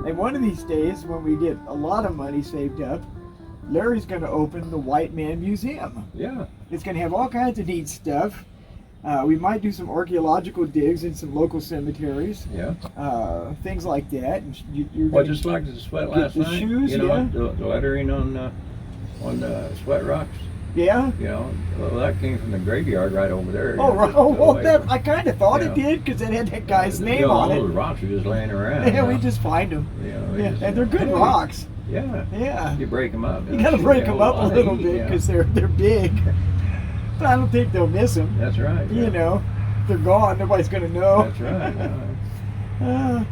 And one of these days, when we get a lot of money saved up, Larry's going to open the White Man Museum. Yeah. It's going to have all kinds of neat stuff. We might do some archaeological digs in some local cemeteries. Yeah. Things like that. And well, just like the sweat last night. Shoes, you know, yeah. the lettering on the sweat rocks. Yeah. You know, well, that came from the graveyard right over there. Oh, right. Oh, well, that, I kind of thought it did because it had that guy's name on it. All the rocks are just laying around. Yeah, we just find them. Yeah, and they're good rocks. Yeah. Yeah. You break them up. You got to break them up a little bit because they're big. But I don't think they'll miss them. That's right. You know, if they're gone, nobody's going to know. That's right.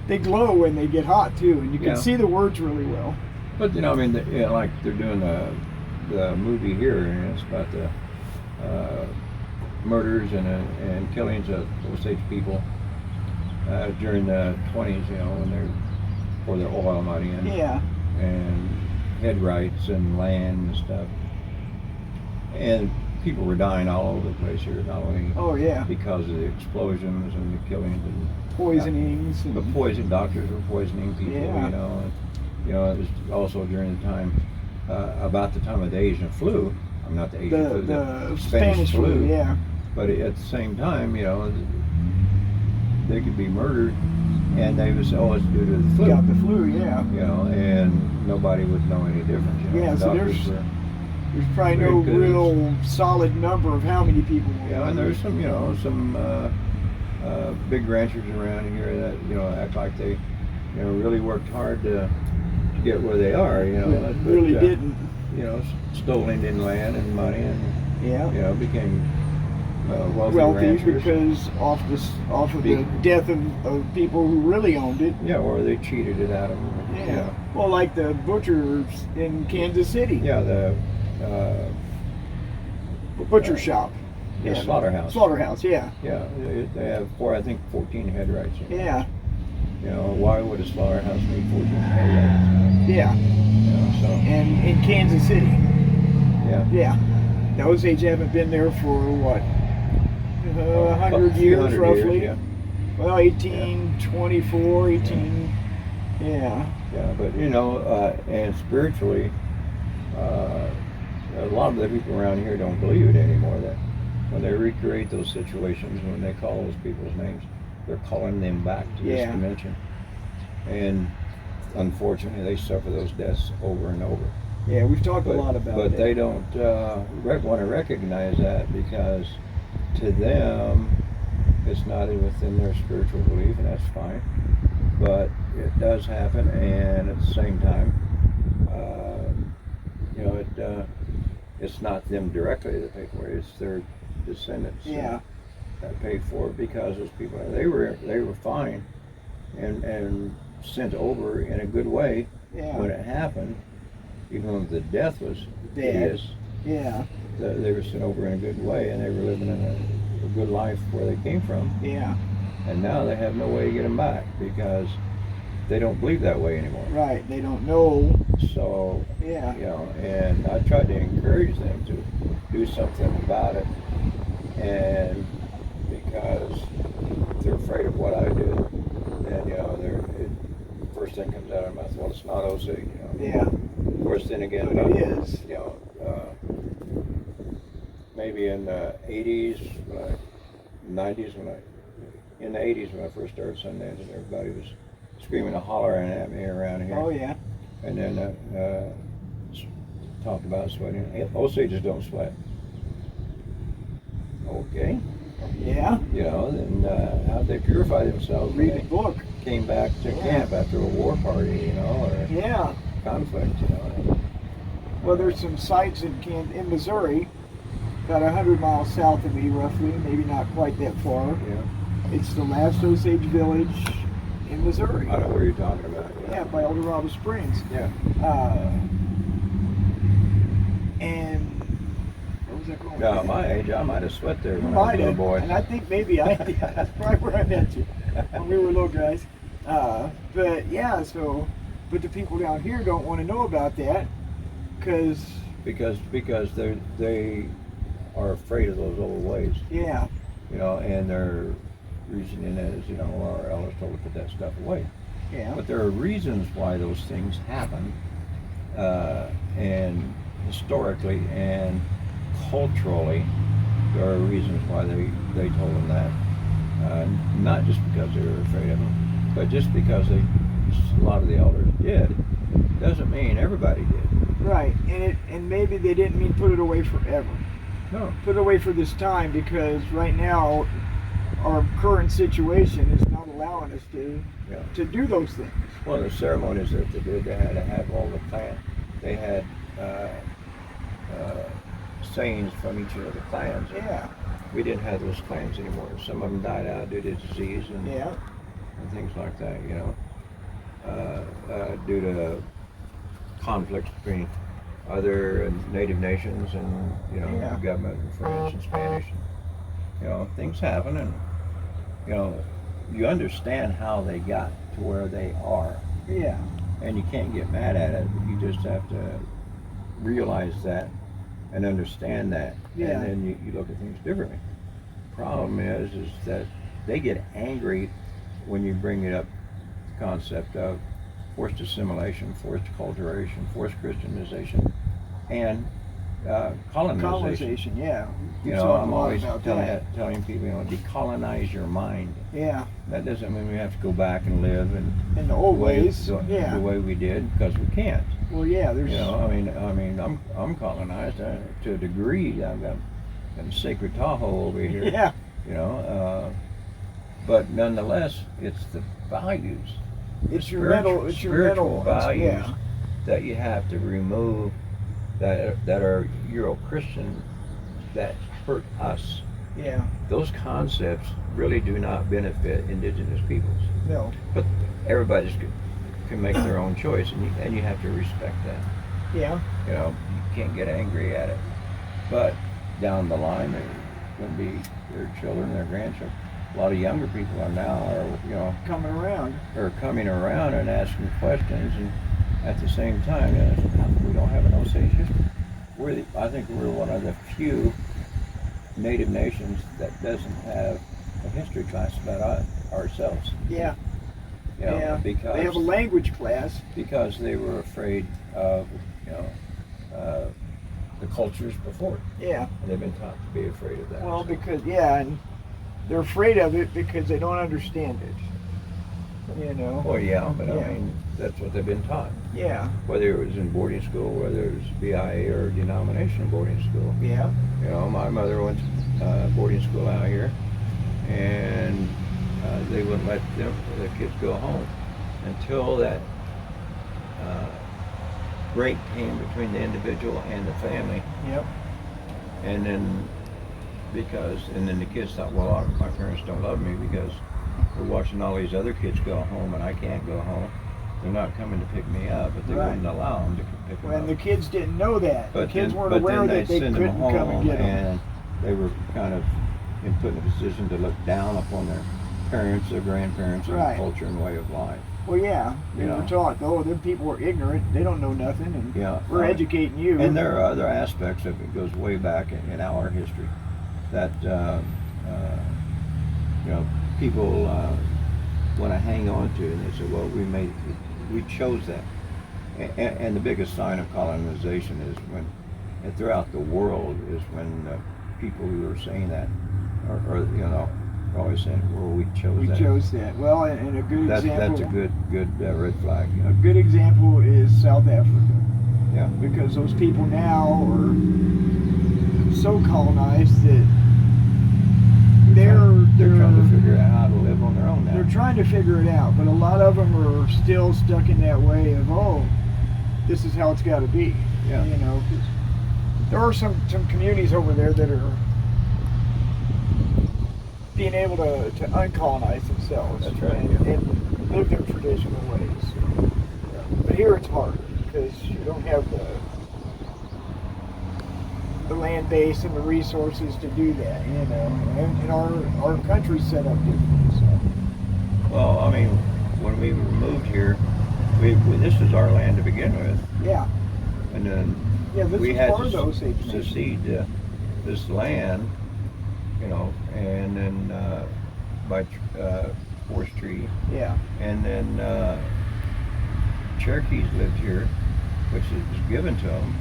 They glow when they get hot too, and you can see the words really well. But you know, I mean, like they're doing the movie here, and it's about the murders and killings of Osage people during the 20s. You know, when they're for their oil money and head rights and land and stuff, and people were dying all over the place here, not only because of the explosions and the killings and poisonings. The poison doctors were poisoning people. You know, and, you know, it was also during the time about the time of the Asian flu. I'm not the Asian flu, the Spanish flu. Yeah. But at the same time, you know, they could be murdered, and they would say, "Oh, it's due to the flu." Got the flu, yeah. You know, and nobody would know any difference. You know? Yeah, so there's probably no real solid number of how many people were. Yeah, and there's some, you know, some big ranchers around here that, you know, act like they, you know, really worked hard to get where they are. You know, but really didn't. You know, stole Indian land and money, and you know, became wealthy because off of the death of people who really owned it. Yeah, or they cheated it out of them. Yeah. You know. Well, like the butchers in Kansas City. Yeah, the butcher shop. Yeah, Slaughterhouse. Slaughterhouse, yeah. Yeah, they have 14 head rights. Yeah. You know, why would a slaughterhouse need 14 head rights? Yeah. You know, so. And in Kansas City. Yeah. Yeah. The Osage haven't been there for what? 100 years roughly. Years, yeah. Well, 1824, 18. Yeah. Yeah, but you know, and spiritually, a lot of the people around here don't believe it anymore. That when they recreate those situations, when they call those people's names, they're calling them back to this dimension. And unfortunately, they suffer those deaths over and over. Yeah, we've talked a lot about it. But they don't want to recognize that, because to them, it's not within their spiritual belief, and that's fine. But it does happen, and at the same time, you know, it's not them directly that pay for it; it's their descendants that pay for it, because those people they were fine and sent over in a good way when it happened, even though the death was hideous. Yeah. They were sent over in a good way, and they were living in a good life where they came from. Yeah. And now they have no way to get them back, because they don't believe that way anymore. Right. They don't know. So, you know, and I tried to encourage them to do something about it, and because they're afraid of what I do, then, you know, the first thing comes out of their mouth, well, it's not Osage, you know. Yeah. Of course, then again, but it is. You know, maybe in the 80s, 90s, in the 80s when I first started Sundancing, everybody was screaming and hollering at me around here. Oh yeah. And then talked about sweating. Osages don't sweat. Okay. Yeah. You know, then how'd they purify themselves? Read the book. Came back to camp after a war party, you know, or conflict, you know. Well, there's some sites in Missouri, about 100 miles south of me, roughly, maybe not quite that far. Yeah. It's the last Osage village in Missouri. I know where you're talking about. Yeah, by El Dorado Springs. Yeah. And where was I going? Now, at my age, I might have sweat there when I was a little boy. And I think maybe that's probably where I met you when we were little guys. But yeah, but the people down here don't want to know about that because they are afraid of those old ways. Yeah. You know, and their reasoning is, you know, our elders told us to put that stuff away. Yeah. But there are reasons why those things happen, and historically and culturally, there are reasons why they told them that. Not just because they were afraid of them, but just because a lot of the elders did, doesn't mean everybody did. Right, and maybe they didn't mean put it away forever. No. Put it away for this time because right now our current situation is not allowing us to do those things. Well, the ceremonies that they did, they had to have all the clans. They had sayings from each of the clans. Yeah. We didn't have those clans anymore. Some of them died out due to disease and things like that, you know, due to conflicts between other native nations and, you know, the government and French and Spanish. You know, things happen, and, you know, you understand how they got to where they are. Yeah. And you can't get mad at it. You just have to realize that and understand that. Yeah. And then you look at things differently. Problem is that they get angry when you bring it up, the concept of forced assimilation, forced acculturation, forced Christianization, and colonization. Yeah. You know, I'm always telling people, you know, decolonize your mind. Yeah. That doesn't mean we have to go back and live in the old ways. The way we did, because we can't. Well, yeah. There's. You know, I mean, I'm colonized to a degree. I've got a sacred Tahoe over here. Yeah. You know, but nonetheless, it's the values. It's your mental values that you have to remove that are Euro-Christian that hurt us. Yeah. Those concepts really do not benefit indigenous peoples. No. But everybody can make their own choice, and you have to respect that. Yeah. You know, you can't get angry at it. But down the line, they're going to be their children, their grandchildren. A lot of younger people are coming around. Are coming around and asking questions, and at the same time, we don't have an Osage history. I think we're one of the few native nations that doesn't have a history class about ourselves. Yeah. You know, because they have a language class. Because they were afraid of, the cultures before. Yeah. And they've been taught to be afraid of that. Well, and they're afraid of it because they don't understand it. You know. Well, yeah, but I mean, that's what they've been taught. Yeah. Whether it was in boarding school, whether it was BIA or denominational boarding school. Yeah. You know, my mother went to boarding school out here, and they wouldn't let the kids go home until that break came between the individual and the family. Yep. And then the kids thought, well, my parents don't love me because we're watching all these other kids go home and I can't go home. They're not coming to pick me up, but they wouldn't allow them to pick them up. And the kids didn't know that. But the kids weren't aware that they couldn't come and get them. And they were kind of put in a position to look down upon their parents, their grandparents, and culture and way of life. Well, yeah, they were taught, them people are ignorant, they don't know nothing, and we're educating you. And there are other aspects of it, goes way back in our history, that, people want to hang on to, and they say, well, we chose that. And the biggest sign of colonization is throughout the world, is when people who are saying that, or you know, are always saying, "Well, we chose We that." chose that. Well, and a good example. That's a good red flag. A good example is South Africa. Yeah. Because those people now are so colonized that they're trying to figure out how to live on their own now. They're trying to figure it out, but a lot of them are still stuck in that way of, oh, this is how it's got to be. Yeah. You know, 'cause there are some communities over there that are being able to uncolonize themselves. That's right. And live their traditional ways. Yeah. But here it's hard because you don't have the land base and the resources to do that, you know. And our country's set up differently. So. Well, I mean, when we moved here, this was our land to begin with. Yeah. And then we had to cede this land, you know, and then by Porch Tree. Yeah. And then Cherokees lived here, which was given to them.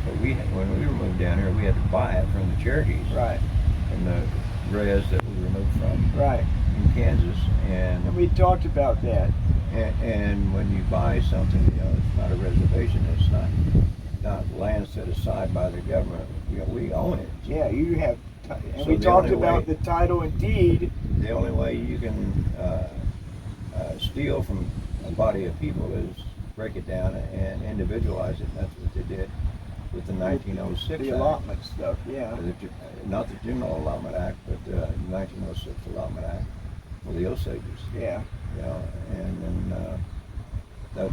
But when we were moved down here, we had to buy it from the Cherokees. Right. And the res that we were moved from. Right. In Kansas. And we talked about that. And when you buy something, you know, it's not a reservation. It's not land set aside by the government. You know, we own it. Yeah, you have. And So we talked about the title and deed. The only way you can steal from a body of people is break it down and individualize it. And that's what they did with the 1906 the allotment Act. Stuff, yeah. Not the General Allotment Act, but the 1906 Allotment Act for the Osages. Yeah. You know, and then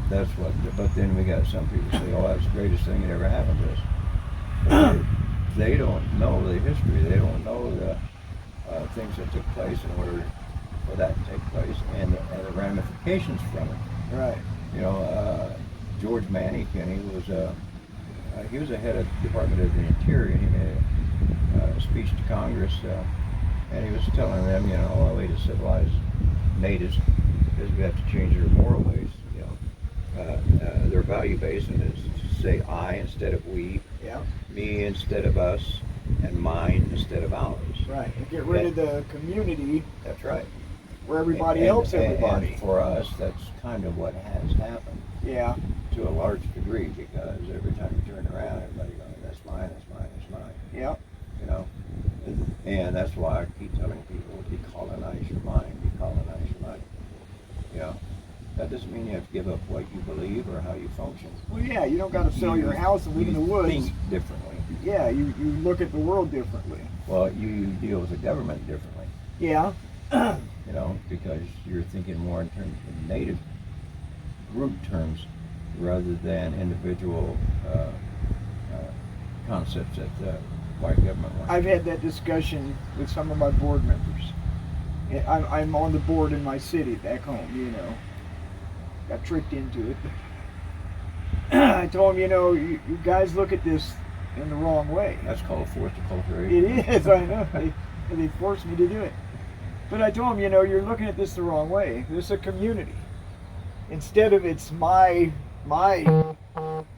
that's what. But then we got some people say, "Oh, that's the greatest thing that ever happened to us." But they don't know the history. They don't know the things that took place in order for that to take place and the ramifications from it. Right. You know, George Manny Kenny was he was the head of the Department of the Interior. He made a speech to Congress, and he was telling them, you know, the way to civilize natives is we have to change their moral ways. You know, their value basing is to say I instead of we, yeah, me instead of us, and mine instead of ours. Right. And get rid of the community. That's right. Where everybody helps everybody. And for us, that's kind of what has happened. Yeah. To a large degree, because every time you turn around, everybody goes, "That's mine, that's mine, that's mine." Yeah. You know, and that's why I keep telling people, decolonize your mind, decolonize your mind. You know, that doesn't mean you have to give up what you believe or how you function. Well, yeah, you don't got to sell your house and live in the woods. Think differently. Yeah, you look at the world differently. Well, you deal with the government differently. Yeah. You know, because you're thinking more in terms of native group terms rather than individual concepts that the white government wants. I've had that discussion with some of my board members. I'm on the board in my city back home, you know. Got tricked into it. I told them, you know, you guys look at this in the wrong way. That's called forced acculturation. It is, I know. They forced me to do it. But I told them, you know, you're looking at this the wrong way. This is a community. Instead of it's my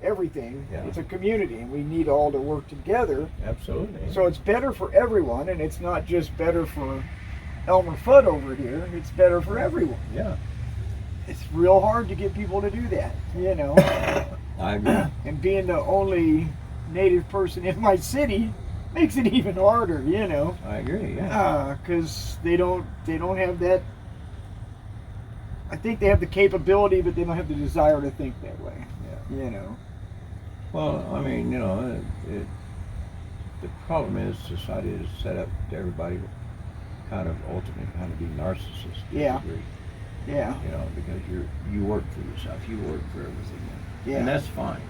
everything, yeah. It's a community, and we need all to work together. Absolutely. So it's better for everyone, and it's not just better for Elmer Fudd over here. It's better for everyone. Yeah. It's real hard to get people to do that, you know. I agree. And being the only native person in my city makes it even harder, you know. I agree. Yeah. Because they don't have that. I think they have the capability, but they don't have the desire to think that way. Yeah. You know. Well, I mean, you know, the problem is society is set up to everybody kind of ultimately kind of be narcissists. Yeah. Yeah. You know, because you work for yourself, you work for everything, yeah. And that's fine.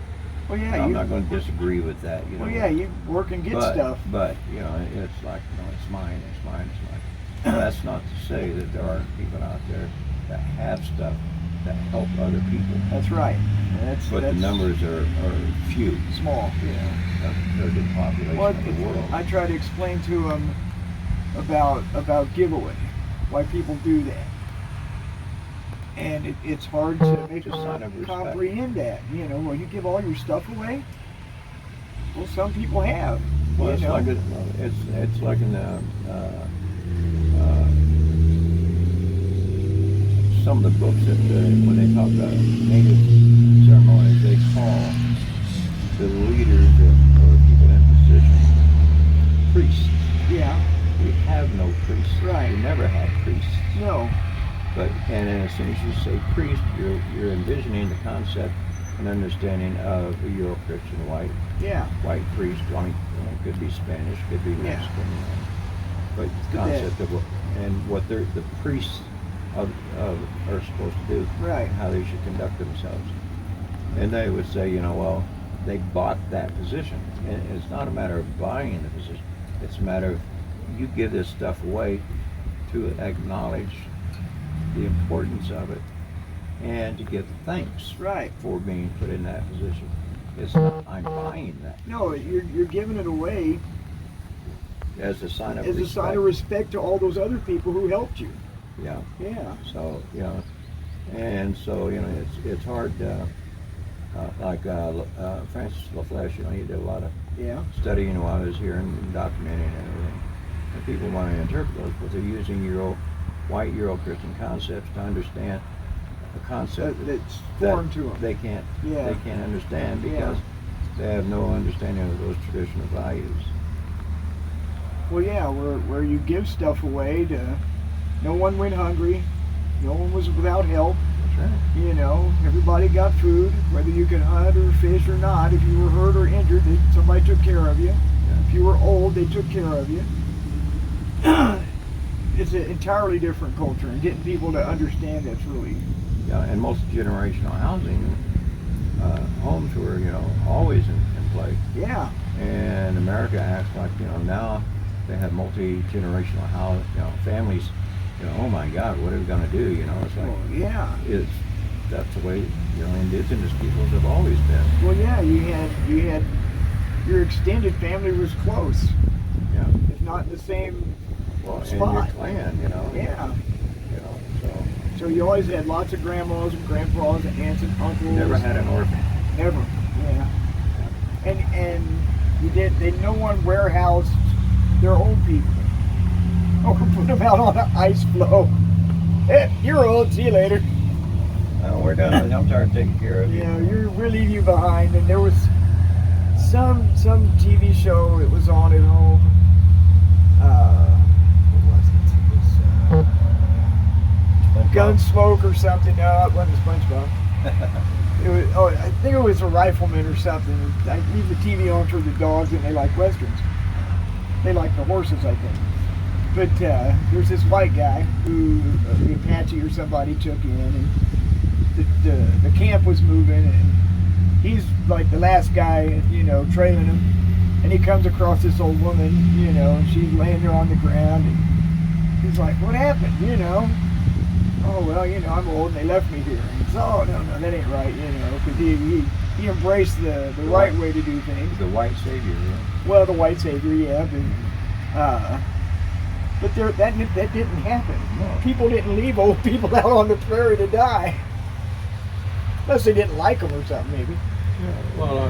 Well, yeah. I'm not going to disagree with that. You know. Well, yeah, you work and get stuff. But you know, it's like, you know, it's mine, it's mine, it's mine. Well, that's not to say that there aren't people out there that have stuff that help other people. That's right. But the numbers are few. Small. You know, compared to the population of the world. I try to explain to them about giveaway, why people do that. And it's hard to make them comprehend that. You know, well, you give all your stuff away? Well, some people have. Well, you it's know? like it's like in the some of the books that when they talk about native ceremonies, they call the leaders or people in position priests. Yeah. We have no priests. Right. We never had priests. No. But and then as soon as you say priest, you're envisioning the concept and understanding of a Euro-Christian white priest. I mean, it could be Spanish, could be Mexican, but the concept of what the priests are supposed to do, right? How they should conduct themselves, and they would say, well, they bought that position, and it's not a matter of buying the position; it's a matter of you give this stuff away to acknowledge the importance of it and to give thanks for being put in that position. It's not, I'm buying that. No, you're giving it away as a sign of respect. A sign of respect to all those other people who helped you. Yeah. Yeah. So and so it's hard. Like Francis LaFleche, he did a lot of studying while I was here and documenting and everything. And people want to interpret those, but they're using white Euro-Christian concepts to understand a concept that's foreign to them. They can't understand because they have no understanding of those traditional values. Well, where you give stuff away to, no one went hungry, no one was without help. That's right. Everybody got food, whether you could hunt or fish or not. If you were hurt or injured, somebody took care of you. Yeah. If you were old, they took care of you. It's an entirely different culture, and getting people to understand that's really... Yeah, and multi-generational housing, homes were, always in play. Yeah. And America acts like, now they have multi-generational house, families, oh my God, what are we going to do? It's like, that's the way, indigenous peoples have always been. Well, yeah, you had, your extended family was close. Yeah. If not in the same spot. And your clan, Yeah. So you always had lots of grandmas and grandpas and aunts and uncles. Never had an orphan. Never, yeah. And no one warehoused their old people. Or put them out on an ice floe. Hey, you're old, see you later. No, we're done. I'm tired of taking care of you. We're leaving you behind. And there was some TV show it was on at home. What was it? Gunsmoke or something. No, it wasn't SpongeBob. I think it was a rifleman or something. I leave the TV on for the dogs, and they like westerns. They like the horses, I think. But there's this white guy who the Apache or somebody took in, and the camp was moving, and he's like the last guy, trailing him. And he comes across this old woman, and she's laying there on the ground, and he's like, "What happened?" "Oh, well, I'm old and they left me here." And he says, "Oh, no, that ain't right," because he embraced the right way to do things. The white savior, yeah. Well, the white savior, yeah, but that didn't happen. No. People didn't leave old people out on the prairie to die. Unless they didn't like them or something, maybe. Yeah, well,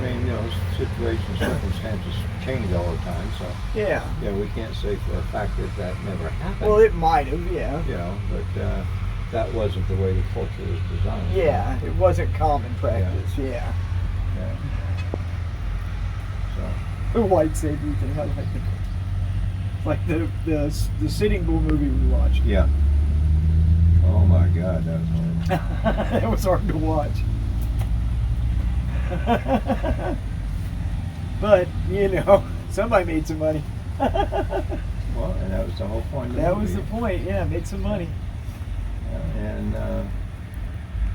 situations, circumstances change all the time, so yeah, we can't say for a fact that never happened. Well, it might have, yeah. But that wasn't the way the culture was designed. Yeah, it wasn't common practice. Yeah. So the white savior thing, I like it. Like the Sitting Bull movie we watched. Yeah. Oh my God, that was hard. It was hard to watch. But somebody made some money. Well, and that was the whole point of the That movie. was the point. Yeah, made some money. And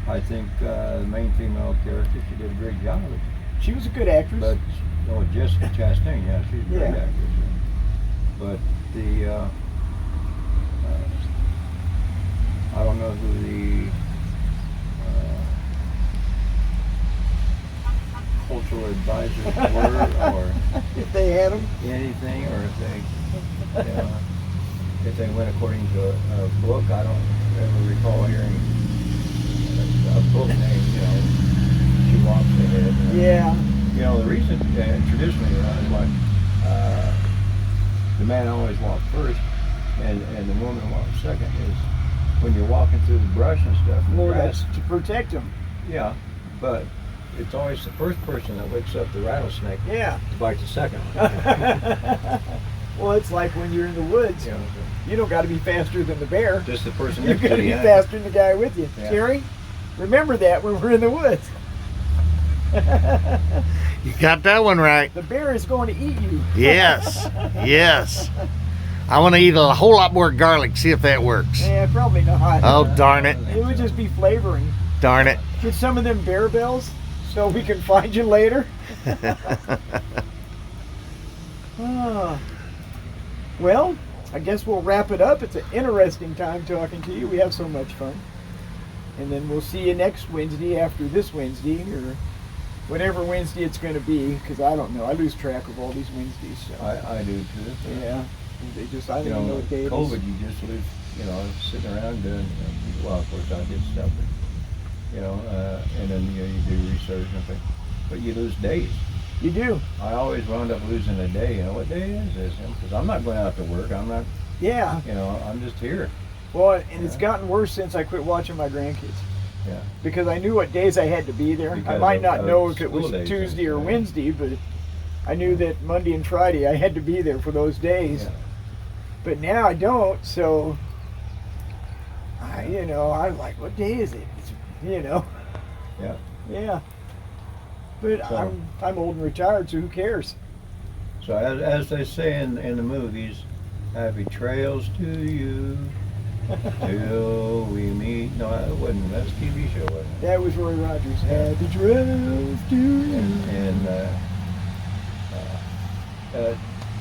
I think the main female character, she did a great job of it. She was a good actress. But Jessica Chastain, she's a great actress. But I don't know who the cultural advisors were, or if they had them, anything, or if they went according to a book. I don't ever recall hearing a book name. She walks ahead. Yeah. The reason traditionally, like the man always walked first, and the woman walked second. Is when you're walking through the brush and stuff, and the Well, grass. that's to protect them. Yeah, but it's always the first person that wakes up the rattlesnake Yeah. to bite the second one. Well, it's like when you're in the woods. You know, You don't got to be faster than the bear. just the person You next got to to be you. faster than the guy with you. Yeah. Terry, remember that when we're in the woods. You got that one right. The bear is going to eat you. Yes, yes. I want to eat a whole lot more garlic, see if that works. Yeah, probably not. Oh, darn it. It would just be flavoring. Darn it. Get some of them bear bells so we can find you later. Ah. Well, I guess we'll wrap it up. It's an interesting time talking to you. We have so much fun. And then we'll see you next Wednesday after this Wednesday, or whatever Wednesday it's going to be, because I don't know. I lose track of all these Wednesdays. So. I do too. Yeah. They just, I don't You even know know, what day it is. COVID, you just live, you know, sitting around doing, well, of course I did stuff, but, you know, and then you do research and things, but you lose days. You do. I always wound up losing a day. You know, what day is this? Because I'm not going out to work. I'm not, Yeah. you know, I'm just here. Well, and it's Yeah. gotten worse since I quit watching my grandkids. Yeah. Because I knew what days I had to be there. I Because might of- not of know if it school was days, Tuesday or yeah. Wednesday, but I knew that Monday and Friday I had to be there for those days. Yeah. But now I don't, so I'm like, what day is it? Yeah. Yeah. But So- I'm old and retired, so who cares? So as they say in the movies, happy trails to you till we meet. No, it wasn't. That's a TV show, wasn't it? That was Roy Rogers. Yeah. Happy trails to you. And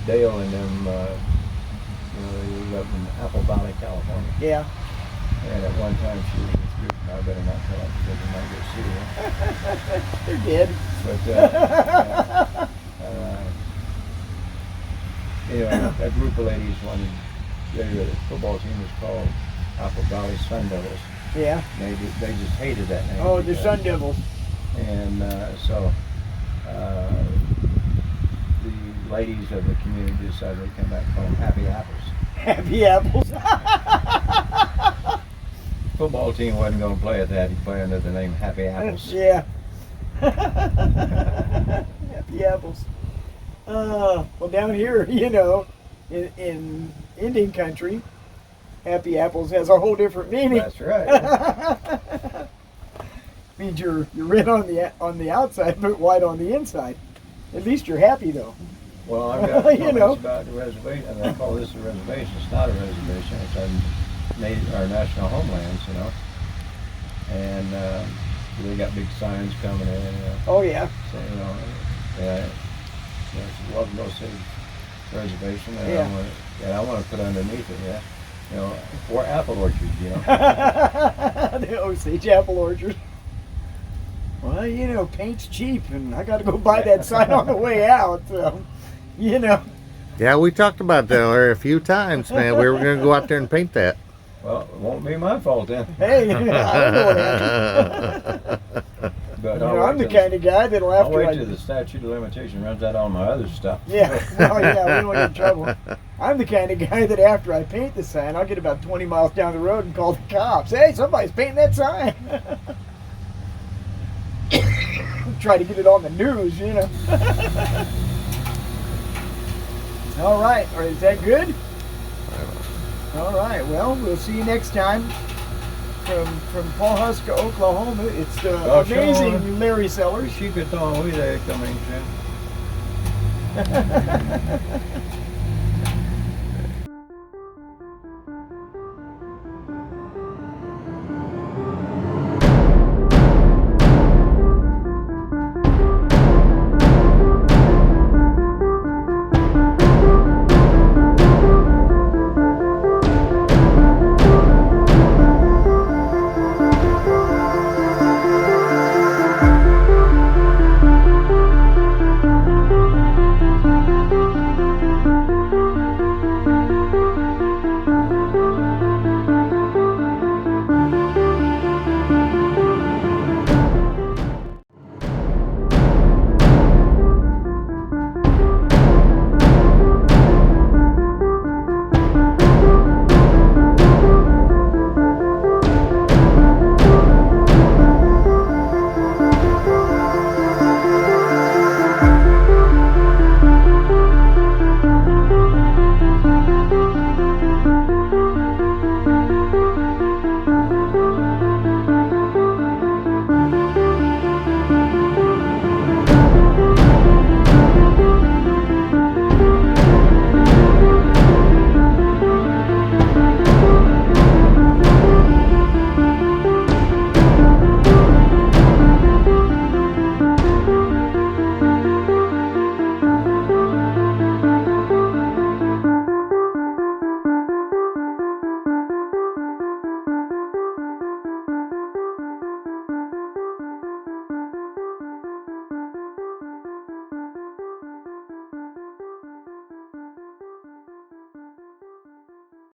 Dale and them, you know, they lived up in Apple Valley, California. Yeah. And at one time she was this group, and I better not tell them because they might get sued. They're dead. But anyway, that group of ladies wanted their football team was called Apple Valley Sun Devils. Yeah. They just hated that name. Oh, the because- Sun Devils. And so the ladies of the community decided to come back and call them Happy Apples. Happy apples. Football team wasn't going to play at that. He played under the name Happy Apples. Yeah. Happy apples. Well, down here, you know, in Indian country, happy apples has a whole different meaning. That's right. Means you're red on the outside, but white on the inside. At least you're happy though. Well, I've got You comments know. about the reservation, and they call this a reservation. It's not a reservation. It's our national homelands, you know. And they got big signs coming in. You know, Oh yeah. saying, you know, it's Welcome to Osage Reservation. And Yeah. I want to put underneath it, yeah. You know, or apple orchards, you know. The Osage apple orchard. Well, you know, paint's cheap, and I got to go buy that sign on the way out. So, you know. Yeah, we talked about that there a few times, man. We were going to go out there and paint that. Well, it won't be my fault then. Hey, I don't know what happened. But You know, I'm the kind of guy that'll I'll after wait I. till the statute of limitation runs out on my other stuff. Yeah, well, yeah, we don't get in trouble. I'm the kind of guy that after I paint the sign, I'll get about 20 miles down the road and call the cops. Hey, somebody's painting that sign. Try to get it on the news, you know. All right, or is that good? All right, well, we'll see you next time. From Pawhuska, Oklahoma, it's the Oh, amazing sure. Larry Sellers. She could tell we they coming soon.